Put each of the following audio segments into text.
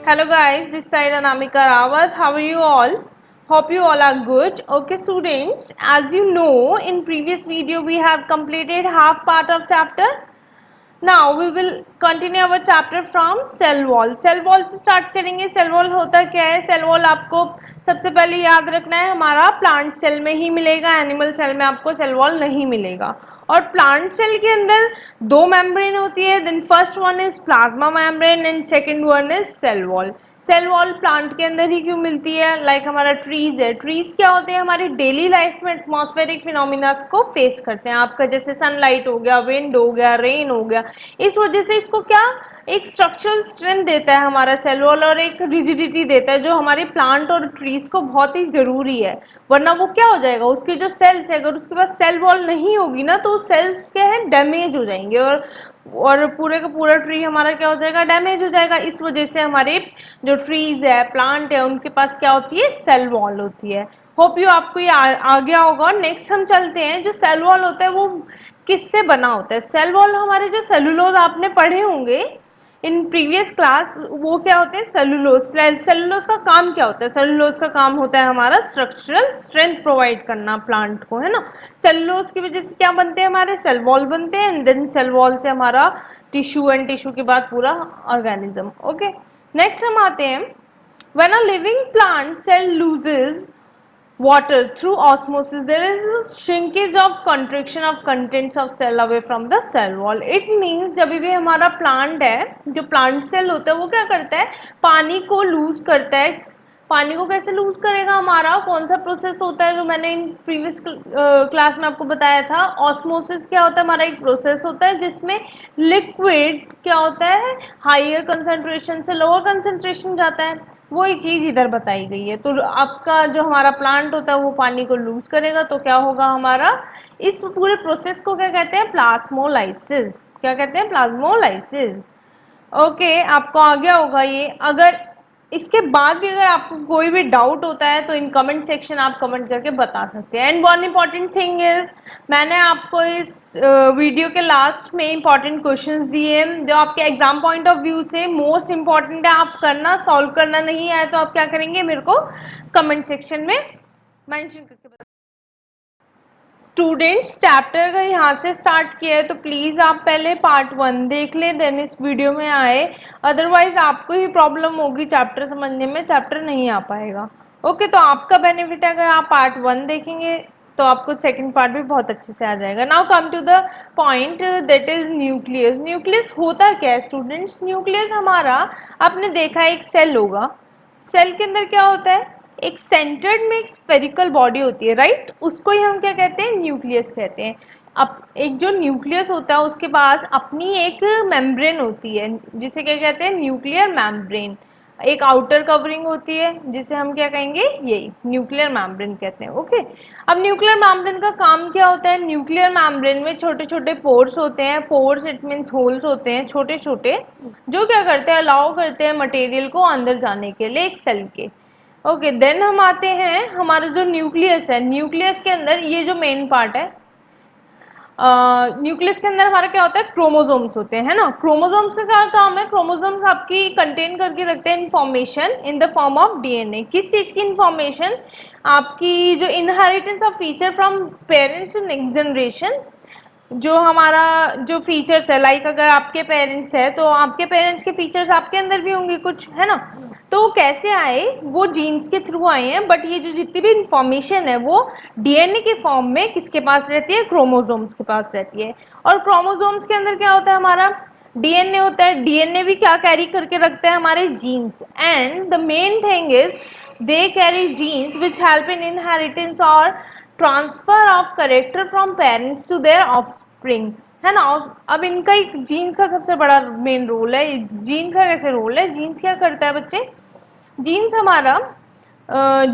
Hello guys, this side Anamika Rawat. How are you all? Hope you all are good. Okay students, as you know, in previous video we have completed half part of chapter. Now we will continue our chapter from cell wall. Cell wall से start करेंगे. Cell wall होता क्या है? Cell wall आपको सबसे पहले याद रखना है, हमारा प्लांट सेल में ही मिलेगा, एनिमल सेल में आपको सेल वॉल नहीं मिलेगा. और प्लांट सेल के अंदर दो मेम्ब्रेन होती है. Then first one is plasma membrane and second one is cell wall. Cell wall plant के अंदर ही क्यों मिलती है? लाइक हमारा ट्रीज है. ट्रीज क्या होते हैं? हमारी डेली लाइफ में एटमॉस्फेरिक फिनोमिना को फेस करते हैं. आपका जैसे सनलाइट हो गया, विंड हो गया, रेन हो गया, इस वजह से इसको क्या एक स्ट्रक्चरल स्ट्रेंथ देता है हमारा सेल वॉल, और एक रिजिडिटी देता है जो हमारे प्लांट और ट्रीज को बहुत ही जरूरी है. वरना वो क्या हो जाएगा, उसके जो सेल्स है, अगर उसके पास सेल वॉल नहीं होगी ना, तो सेल्स क्या है, डैमेज हो जाएंगे, और पूरे का पूरा ट्री हमारा क्या हो जाएगा, डैमेज हो जाएगा. इस वजह से हमारे जो ट्रीज है, प्लांट है, उनके पास क्या होती है, सेल वॉल होती है. होप यू आपको ये आ गया होगा. नेक्स्ट हम चलते हैं. जो सेल वॉल होता है वो किससे बना होता है? सेल वॉल हमारे जो सेलुलोज आपने पढ़े होंगे इन प्रीवियस क्लास, वो क्या होते हैं, सेलुलोज. सेलुलोज का काम क्या होता है? सेलुलोज का काम होता है हमारा स्ट्रक्चरल स्ट्रेंथ प्रोवाइड करना प्लांट को, है ना. सेलुलोज की वजह से क्या बनते हैं, हमारे सेल वॉल बनते हैं, एंड देन सेल वॉल से हमारा टिश्यू, एंड टिश्यू के बाद पूरा ऑर्गेनिज्म. ओके, नेक्स्ट हम आते हैं. When a living plant cell loses water through osmosis, there is a shrinkage of contraction of contents of cell away from the cell wall. It means जब भी हमारा plant है, जो प्लांट सेल होता है, वो क्या करता है, पानी को लूज करता है. पानी को कैसे लूज करेगा, हमारा कौन सा प्रोसेस होता है जो मैंने इन प्रीवियस क्लास में आपको बताया था. ऑस्मोसिस क्या होता है, हमारा एक प्रोसेस होता है जिसमें लिक्विड क्या होता है, हायर कंसंट्रेशन से लोअर कंसंट्रेशन जाता है. वही चीज इधर बताई गई है. तो आपका जो हमारा प्लांट होता है वो पानी को लूज करेगा, तो क्या होगा हमारा, इस पूरे प्रोसेस को क्या कहते हैं, प्लाज्मोलाइसिस. क्या कहते हैं, प्लाज्मोलाइसिस. ओके, आपको आ गया होगा ये. अगर इसके बाद भी अगर आपको कोई भी डाउट होता है तो इन कमेंट सेक्शन आप कमेंट करके बता सकते हैं. And one important thing is, मैंने आपको इस वीडियो के लास्ट में इंपॉर्टेंट क्वेश्चंस दिए हैं जो आपके एग्जाम पॉइंट ऑफ व्यू से मोस्ट इंपॉर्टेंट है. आप करना, सॉल्व करना नहीं आया तो आप क्या करेंगे, मेरे को कमेंट सेक्शन में मेंशन करके बताइए. स्टूडेंट्स, चैप्टर का यहाँ से स्टार्ट किया है तो प्लीज़ आप पहले पार्ट 1 देख लें, देन इस वीडियो में आए. अदरवाइज आपको ही प्रॉब्लम होगी चैप्टर समझने में, चैप्टर नहीं आ पाएगा. ओके, तो आपका बेनिफिट है, अगर आप पार्ट 1 देखेंगे तो आपको सेकंड पार्ट भी बहुत अच्छे से आ जाएगा. Now come to the point, that is nucleus. Nucleus होता क्या है स्टूडेंट्स? न्यूक्लियस हमारा, आपने देखा है एक सेल होगा, सेल के अंदर क्या होता है, एक सेंटर्ड में एक स्फेरिकल बॉडी होती है, राइट. उसको ही हम क्या कहते हैं, न्यूक्लियस कहते हैं. अब एक जो न्यूक्लियस होता है उसके पास अपनी एक मेम्ब्रेन होती है जिसे क्या कहते हैं, न्यूक्लियर मेम्ब्रेन. एक आउटर कवरिंग होती है जिसे हम क्या कहेंगे, यही न्यूक्लियर मेम्ब्रेन कहते हैं. ओके, अब न्यूक्लियर मेम्ब्रेन का काम क्या होता है? न्यूक्लियर मेम्ब्रेन में छोटे छोटे पोर्स होते हैं. पोर्स इट मीन्स होल्स होते हैं छोटे छोटे, जो क्या करते हैं, अलाउ करते हैं मटेरियल को अंदर जाने के लिए एक सेल के. ओके, देन हम आते हैं हमारा जो न्यूक्लियस है. न्यूक्लियस के अंदर ये जो मेन पार्ट है, न्यूक्लियस के अंदर हमारा क्या होता है, क्रोमोसोम्स होते हैं, है ना. क्रोमोसोम्स का क्या काम है, क्रोमोसोम्स आपकी कंटेन करके रखते हैं information in the form of DNA. किस चीज की इंफॉर्मेशन, आपकी जो inheritance of feature from parents to next generation. जो हमारा जो फीचर्स है, लाइक अगर आपके पेरेंट्स है तो आपके पेरेंट्स के फीचर्स आपके अंदर भी होंगे कुछ, है ना. तो वो कैसे आए, वो जीन्स के थ्रू आए हैं, बट ये जो जितनी भी इंफॉर्मेशन है वो डीएनए के फॉर्म में किसके पास रहती है, क्रोमोसोम्स के पास रहती है. और क्रोमोसोम्स के अंदर क्या होता है, हमारा डीएनए होता है. डीएनए भी क्या कैरी करके रखता है, हमारे genes. And the main thing is they carry genes which help in inheritance और transfer of character from parents to their offspring, है ना. अब इनका एक जीन्स का सबसे बड़ा मेन रोल है. जीन्स का कैसे रोल है, जीन्स क्या करता है बच्चे, जीन्स हमारा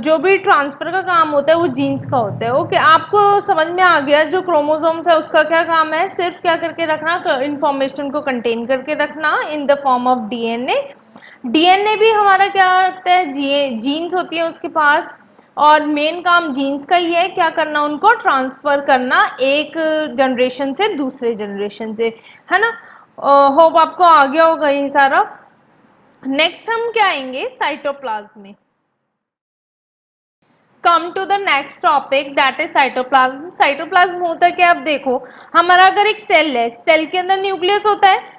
जो भी ट्रांसफर का काम होता है वो जीन्स का होता है. ओके, आपको समझ में आ गया. जो क्रोमोसोम्स है उसका क्या काम है, सिर्फ क्या करके रखना, इंफॉर्मेशन को कंटेन करके रखना इन the form of DNA. DNA भी हमारा क्या रखता है, जीन्स होती है उसके पास, और मेन काम जीन्स का ही है क्या करना, उनको ट्रांसफर करना एक जनरेशन से दूसरे जनरेशन से, है ना. होप आपको आ गया होगा ये सारा. नेक्स्ट हम क्या आएंगे, साइटोप्लाज्म में। Come to the next topic that is cytoplasm. Cytoplasm होता है क्या, अब देखो हमारा अगर एक सेल है, सेल के अंदर न्यूक्लियस होता है,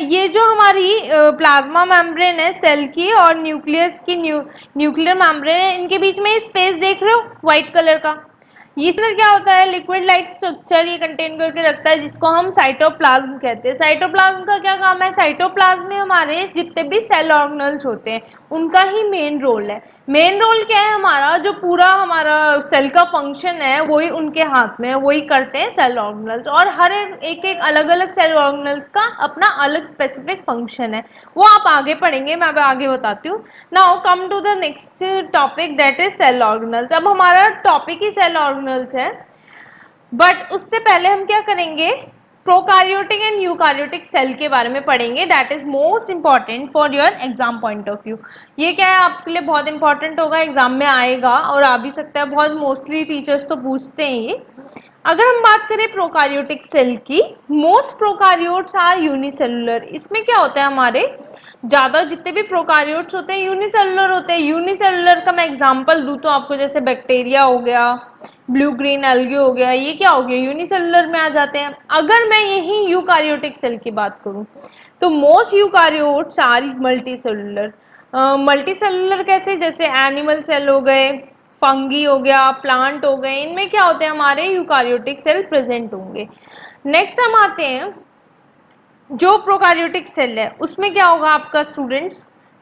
ये जो हमारी प्लाज्मा मेम्ब्रेन है सेल की और न्यूक्लियस की न्यूक्लियर मेम्ब्रेन है, इनके बीच में स्पेस देख रहे हो व्हाइट कलर का, ये अंदर क्या होता है, लिक्विड लाइक स्ट्रक्चर ये कंटेन करके रखता है, जिसको हम साइटोप्लाज्म कहते हैं। साइटोप्लाज्म का क्या काम है, साइटोप्लाज्म में हमारे जितने भी सेल ऑर्गेनल्स होते हैं उनका ही मेन रोल है। मेन रोल क्या है हमारा, जो पूरा हमारा सेल का फंक्शन है वही उनके हाथ में है, वही करते हैं सेल ऑर्गेनल्स, और हर एक एक अलग अलग सेल ऑर्गेनल्स का अपना अलग स्पेसिफिक फंक्शन है, वो आप आगे पढ़ेंगे, मैं आगे बताती हूँ। Now come to the next topic that is cell organelles. अब हमारा टॉपिक ही सेल ऑर्गेनल्स है, बट उससे पहले हम क्या करेंगे, प्रोकार्योटिक एंड यूकार्योटिक सेल के बारे में पढ़ेंगे, that is most important for your exam point of view. ये क्या है आपके लिए बहुत इंपॉर्टेंट होगा, एग्जाम में आएगा और आ भी सकता है, बहुत मोस्टली टीचर्स तो पूछते हैं ये। अगर हम बात करें प्रोकार्योटिक सेल की, मोस्ट प्रोकार्योट्स आर यूनिसेलुलर। इसमें क्या होता है, हमारे ज्यादा जितने भी प्रोकार्योट्स होते हैं यूनिसेलुलर होते हैं। यूनिसेलुलर का मैं एग्जांपल दूं तो आपको जैसे बैक्टीरिया हो गया, ब्लू ग्रीन एल्गी हो गया, ये क्या हो गया, यूनिसेलुलर में आ जाते हैं। अगर मैं यही यूकार्योटिक सेल की बात करूं तो most eukaryotes are multicellular. Multicellular कैसे, जैसे एनिमल सेल हो गए, फंगी हो गया, प्लांट हो गए, इनमें क्या होते हैं हमारे यूकार्योटिक सेल प्रेजेंट होंगे। नेक्स्ट हम आते हैं जो प्रोकार्योटिक सेल है, उसमें क्या होगा आपका स्टूडेंट्स,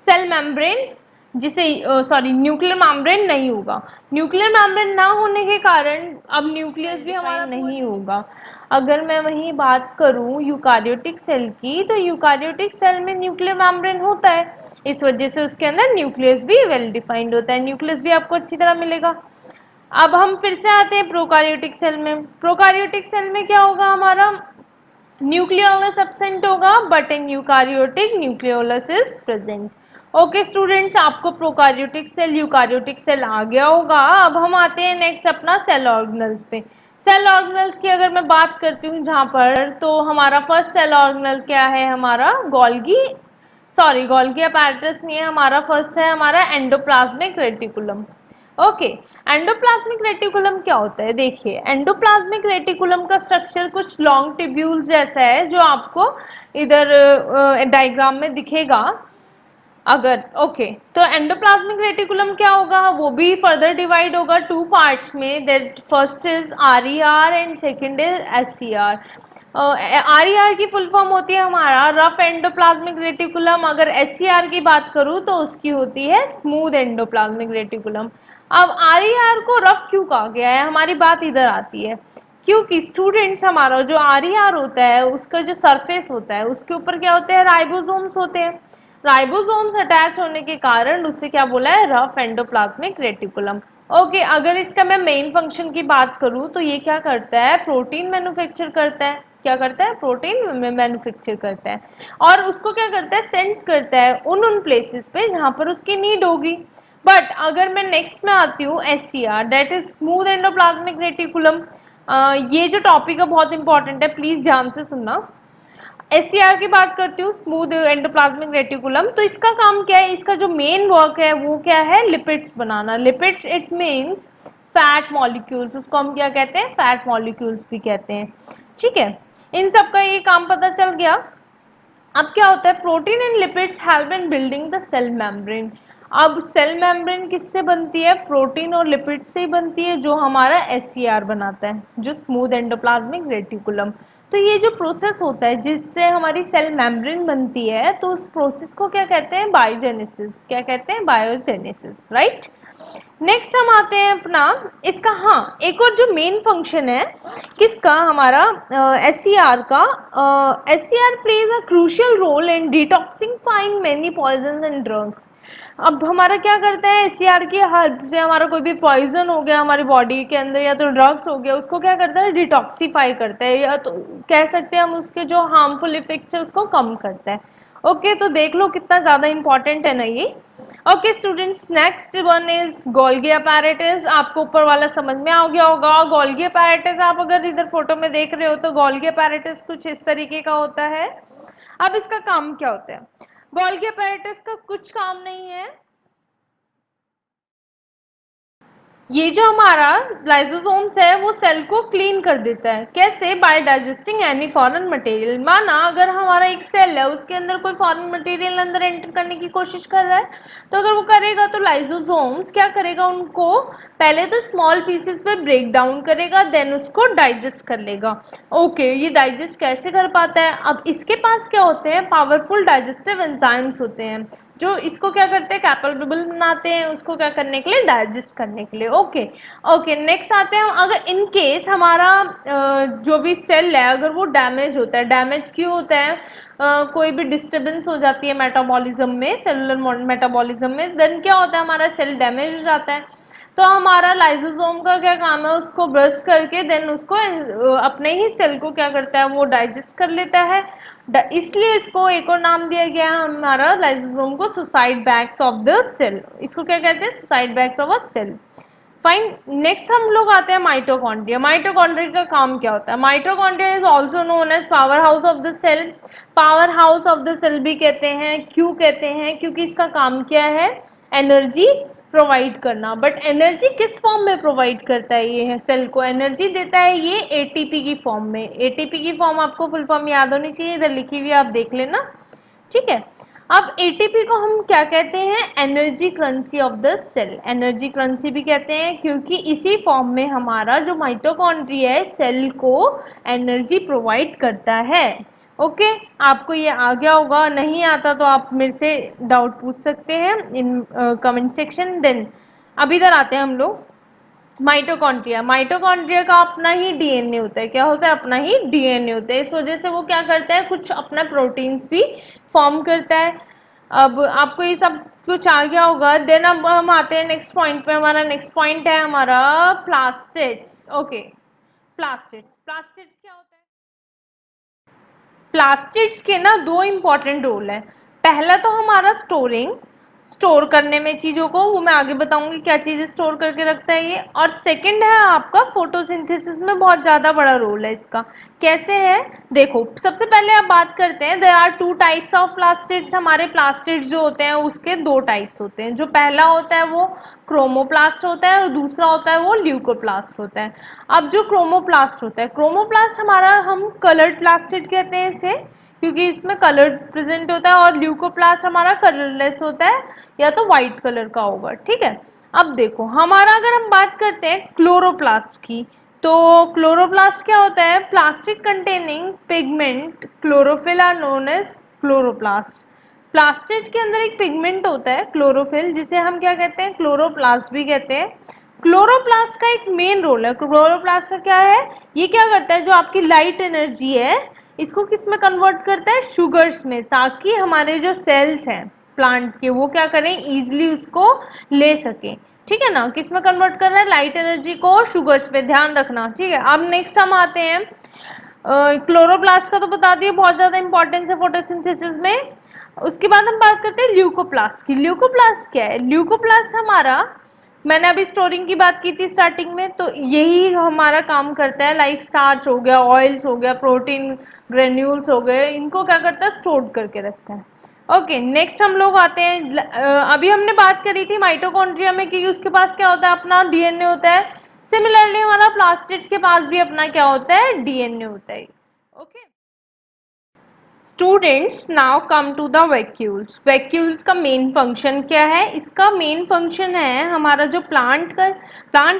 सेल मेम्ब्रेन, जिसे सॉरी न्यूक्लियर मेम्ब्रेन नहीं होगा। न्यूक्लियर मेम्ब्रेन ना होने के कारण अब न्यूक्लियस भी हमारा नहीं होगा। अगर मैं वही बात करूं यूकार्योटिक सेल की, तो यूकार्योटिक सेल में न्यूक्लियर मेम्ब्रेन होता है, इस वजह से उसके अंदर न्यूक्लियस भी वेल डिफाइंड होता है, न्यूक्लियस भी आपको अच्छी तरह मिलेगा। अब हम फिर से आते हैं प्रोकार्योटिक सेल में। प्रोकार्योटिक सेल में क्या होगा हमारा, न्यूक्लियोलस एब्सेंट होगा, but in eukaryotic nucleolus is present. Okay students, आपको प्रोकार्योटिक सेल यूकार्योटिक सेल आ गया होगा। अब हम आते हैं नेक्स्ट अपना सेल ऑर्गेनल्स पे। सेल ऑर्गेनल्स की अगर मैं बात करती हूँ जहां पर, तो हमारा फर्स्ट सेल ऑर्गेनल क्या है हमारा, गोल्गी, सॉरी गोल्गी अपैरेटस नहीं है हमारा, फर्स्ट है हमारा endoplasmic reticulum. Okay, endoplasmic reticulum क्या होता है, देखिए एंडोप्लाज्मिक रेटिकुलम का स्ट्रक्चर कुछ लॉन्ग ट्यूब्यूल जैसा है, जो आपको इधर डायग्राम में दिखेगा। अगर ओके, तो एंडोप्लाज्मिक रेटिकुलम क्या होगा, वो भी फर्दर डिवाइड होगा टू पार्ट्स में, that first is RER and second is SCR. RER की फुल फॉर्म होती है हमारा रफ एंडोप्लाज्मिक रेटिकुलम, अगर एससीआर की बात करूं तो उसकी होती है स्मूथ एंडोप्लाज्मिक रेटिकुलम। अब आरईआर को रफ क्यों कहा गया है, हमारी बात इधर आती है, क्योंकि स्टूडेंट्स हमारा जो आरईआर होता है उसका जो सरफेस होता है उसके ऊपर क्या होते हैं, राइबोसोम्स होते हैं। राइबोसोम्स अटैच होने के कारण उससे क्या बोला है, रफ एंडोप्लाज्मिक रेटिकुलम। ओके, अगर इसका मैं मेन फंक्शन की बात करूं तो ये क्या करता है, प्रोटीन मैन्युफैक्चर करता है। क्या करता है, प्रोटीन मैन्युफैक्चर करता है, और उसको क्या करता है, सेंड करता है उन प्लेसेस पे जहां पर उसकी नीड होगी। बट अगर मैं नेक्स्ट में आती हूँ SCR, that is smooth endoplasmic reticulum. ये जो टॉपिक है बहुत इंपॉर्टेंट है, प्लीज ध्यान से सुनना। एससीआर की बात करती हूँ, स्मूथ एंडोप्लाज्मिक रेटिकुलम, तो इसका काम क्या है, इसका जो मेन वर्क है वो क्या है, lipids banana. Lipids it means fat molecules, उसको हम क्या कहते हैं, फैट मॉलिक्यूल्स भी कहते हैं। ठीक है, इन सब का ये काम पता चल गया। अब क्या होता है, protein and lipids help in building the cell membrane. अब सेल मेम्ब्रेन किससे बनती है, प्रोटीन और लिपिड से ही बनती है, जो हमारा एससीआर बनाता है, जो स्मूथ एंडोप्लाज्मिक रेटिकुलम। तो ये जो प्रोसेस होता है जिससे हमारी सेल मेम्ब्रेन बनती है, तो उस प्रोसेस को क्या कहते हैं, बायोजेनेसिस। क्या कहते हैं, बायोजेनेसिस, राइट। नेक्स्ट हम आते हैं अपना इसका, हाँ एक और जो मेन फंक्शन है किसका, हमारा एससीआर का। SER plays a crucial role in detoxifying many poison and drugs. अब हमारा क्या करता है, एससीआर की हेल्प से हमारा कोई भी पॉइजन हो गया हमारी बॉडी के अंदर या तो ड्रग्स हो गया, उसको क्या करता है, डिटॉक्सिफाई करता है, या तो कह सकते हैं हम उसके जो हार्मफुल इफेक्ट्स है उसको कम करता है। ओके, तो देख लो कितना ज्यादा इंपॉर्टेंट है ना ये। Okay students, next one is Golgi apparatus. आपको ऊपर वाला समझ में आ गया होगा। गोल्गी अपैरेटस आप अगर इधर फोटो में देख रहे हो तो गोल्गी अपैरेटस कुछ इस तरीके का होता है। अब इसका काम क्या होता है, गोल्गी अपैरेटस का कुछ काम नहीं है। ये जो हमारा लाइसोसोम्स है वो सेल को क्लीन कर देता है। कैसे? By digesting any foreign material. माना अगर हमारा एक सेल है, उसके अंदर कोई फॉरेन मटेरियल अंदर एंटर करने की कोशिश कर रहा है, तो अगर वो करेगा तो लाइसोसोम्स क्या करेगा, उनको पहले तो स्मॉल पीसेस पे ब्रेक डाउन करेगा, देन उसको डाइजेस्ट कर लेगा। ओके, ये डाइजेस्ट कैसे कर पाता है? अब इसके पास क्या होते हैं, पावरफुल डाइजेस्टिव एंजाइम्स होते हैं, जो इसको क्या करते हैं, कैपेबल बनाते हैं उसको क्या करने के लिए, डाइजेस्ट करने के लिए। ओके ओके, नेक्स्ट आते हैं हम। अगर इन केस हमारा जो भी सेल है अगर वो डैमेज होता है, डैमेज क्यों होता है, कोई भी डिस्टर्बेंस हो जाती है मेटाबॉलिज्म में, सेलुलर मेटाबॉलिज्म में, देन क्या होता है, हमारा सेल डैमेज हो जाता है। तो हमारा लाइसोसोम का क्या काम है, उसको ब्रश करके देन उसको अपने ही सेल को क्या करता है, वो डाइजेस्ट कर लेता है। इसलिए इसको एक और नाम दिया गया है हमारा लाइसोसोम को, suicide bags of the cell. इसको क्या कहते हैं, suicide bags of a cell. Fine, next हम लोग आते हैं माइटोकॉन्ड्रिया। माइटोकॉन्ड्रिया का काम क्या होता है? Mitochondria is also known as power house of the cell. Power house of the cell भी कहते हैं। क्यों कहते हैं? क्योंकि इसका काम क्या है, एनर्जी प्रोवाइड करना। बट एनर्जी किस फॉर्म में प्रोवाइड करता है? ये सेल को एनर्जी देता है ये एटीपी की फॉर्म में। एटीपी की फॉर्म आपको फुल फॉर्म याद होनी चाहिए, इधर लिखी हुई आप देख लेना, ठीक है। अब एटीपी को हम क्या कहते हैं, energy currency of the cell. Energy currency भी कहते हैं क्योंकि इसी फॉर्म में हमारा जो माइटोकॉन्ड्रिया है सेल को एनर्जी प्रोवाइड करता है। ओके, आपको ये आ गया होगा, नहीं आता तो आप मेरे से डाउट पूछ सकते हैं इन कमेंट सेक्शन। देन अब इधर आते हैं हम लोग माइटोकॉन्ड्रिया। माइटोकॉन्ड्रिया का अपना ही डीएनए होता है। क्या होता है? अपना ही डीएनए होता है। इस वजह से वो क्या करता है, कुछ अपना प्रोटीन्स भी फॉर्म करता है। अब आपको ये सब कुछ आ गया होगा। देन अब हम आते हैं नेक्स्ट पॉइंट पे। हमारा नेक्स्ट पॉइंट है हमारा प्लास्टिड्स। Okay, plastids. प्लास्टिड्स क्या होता है? प्लास्टिड्स के ना दो इंपॉर्टेंट रोल है। पहला तो हमारा स्टोरिंग, स्टोर करने में चीज़ों को, वो मैं आगे बताऊंगी क्या चीज़ें स्टोर करके रखता है ये। और सेकंड है आपका फोटोसिंथेसिस में बहुत ज़्यादा बड़ा रोल है इसका। कैसे है? देखो, सबसे पहले आप बात करते हैं, there are two types of plastids. हमारे प्लास्टिड्स जो होते हैं उसके दो टाइप्स होते हैं। जो पहला होता है वो क्रोमोप्लास्ट होता है और दूसरा होता है वो ल्यूकोप्लास्ट होता है। अब जो क्रोमोप्लास्ट होता है, क्रोमोप्लास्ट हमारा हम कलर्ड प्लास्टिड कहते हैं इसे, क्योंकि इसमें कलर प्रेजेंट होता है। और ल्यूकोप्लास्ट हमारा कलरलेस होता है, या तो व्हाइट कलर का होगा, ठीक है। अब देखो हमारा, अगर हम बात करते हैं क्लोरोप्लास्ट की, तो क्लोरोप्लास्ट क्या होता है, plastic containing pigment chlorophyll are known as chloroplast. Plastid के अंदर एक पिगमेंट होता है क्लोरोफिल, जिसे हम क्या कहते हैं, क्लोरोप्लास्ट भी कहते हैं। क्लोरोप्लास्ट का एक मेन रोल है। क्लोरोप्लास्ट का क्या है, ये क्या करता है, जो आपकी लाइट एनर्जी है इसको किस में कन्वर्ट करता है, शुगर्स में, ताकि हमारे जो सेल्स हैं प्लांट के वो क्या करें, इजिली उसको ले सकें, ठीक है ना। किस में कन्वर्ट कर रहा है, लाइट एनर्जी को शुगर्स पे, ध्यान रखना, ठीक है। अब नेक्स्ट हम आते हैं, क्लोरोप्लास्ट का तो बता दिए, बहुत ज़्यादा इंपॉर्टेंस है फोटोसिंथेसिस में। उसके बाद हम बात करते हैं ल्यूकोप्लास्ट की। ल्यूकोप्लास्ट क्या है? ल्यूकोप्लास्ट हमारा, मैंने अभी स्टोरिंग की बात की थी स्टार्टिंग में, तो यही हमारा काम करता है। लाइक स्टार्च हो गया, ऑयल्स हो गया, प्रोटीन ग्रेन्यूल्स हो गए, इनको क्या करता है, स्टोर करके रखता है। ओके, नेक्स्ट हम लोग आते हैं, अभी हमने बात करी थी माइटोकॉन्ड्रिया में कि उसके पास क्या होता है, अपना डीएनए होता है। सिमिलरली हमारा प्लास्टिड्स के पास भी अपना क्या होता है, डीएनए होता है। Okay students, now come to the vacuoles. Vacuoles का मेन फंक्शन क्या है? इसका मेन फंक्शन है हमारा जो प्लांट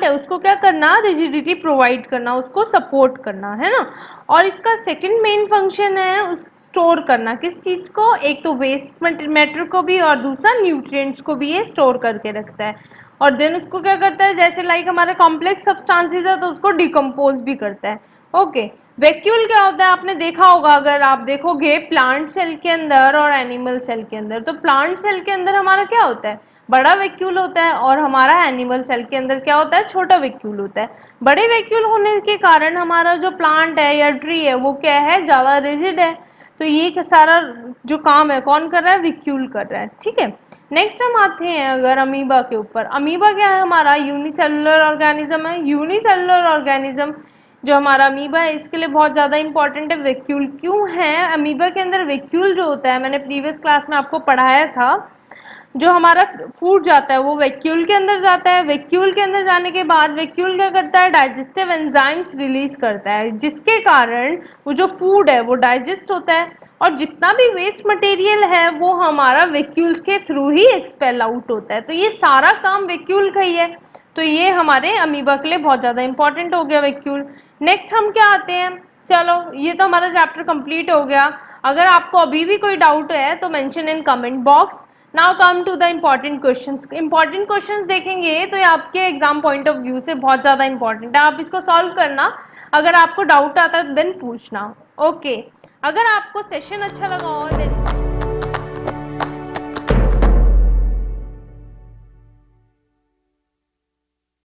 है उसको क्या करना, रिजिडिटी प्रोवाइड करना, उसको सपोर्ट करना, है ना। और इसका सेकंड मेन फंक्शन है स्टोर करना। किस चीज़ को? एक तो वेस्ट मैटर को भी, और दूसरा न्यूट्रिएंट्स को भी ये स्टोर करके रखता है। और देन उसको क्या करता है, जैसे लाइक हमारे कॉम्प्लेक्स सब्सटेंसेस है तो उसको डिकम्पोज भी करता है। ओके, वैक्यूल क्या होता है, आपने देखा होगा, अगर आप देखोगे प्लांट सेल के अंदर और एनिमल सेल के अंदर, तो प्लांट सेल के अंदर हमारा क्या होता है, बड़ा वैक्यूल होता है, और हमारा एनिमल सेल के अंदर क्या होता है, छोटा वैक्यूल होता है। बड़े वैक्यूल होने के कारण हमारा जो प्लांट है या ट्री है वो क्या है, ज़्यादा रिजिड है। तो ये सारा जो काम है कौन कर रहा है, वैक्यूल कर रहा है, ठीक है। नेक्स्ट हम आते हैं अगर अमीबा के ऊपर। अमीबा क्या है, हमारा यूनिसेलुलर ऑर्गेनिज्म है। यूनिसेलुलर ऑर्गेनिज्म जो हमारा अमीबा है इसके लिए बहुत ज़्यादा इंपॉर्टेंट है। वैक्यूल क्यों है? अमीबा के अंदर वैक्यूल जो होता है, मैंने प्रीवियस क्लास में आपको पढ़ाया था, जो हमारा फूड जाता है वो वैक्यूल के अंदर जाता है। वैक्यूल के अंदर जाने के बाद वैक्यूल क्या करता है? डाइजेस्टिव एंजाइम्स रिलीज करता है, जिसके कारण वो जो फूड है वो डाइजेस्ट होता है, और जितना भी वेस्ट मटेरियल है वो हमारा वैक्यूल के थ्रू ही एक्सपेल आउट होता है। तो ये सारा काम वैक्यूल का ही है। तो ये हमारे अमीबा के लिए बहुत ज़्यादा इंपॉर्टेंट हो गया वैक्यूल। नेक्स्ट हम क्या आते हैं? चलो, ये तो हमारा चैप्टर कंप्लीट हो गया। अगर आपको अभी भी कोई डाउट है तो mention in comment box. Now come to the important questions. Important questions देखेंगे तो ये आपके एग्जाम पॉइंट ऑफ व्यू से बहुत ज़्यादा इंपॉर्टेंट है। आप इसको सॉल्व करना, अगर आपको डाउट आता है तो देन पूछना। ओके, अगर आपको सेशन अच्छा लगा हो देन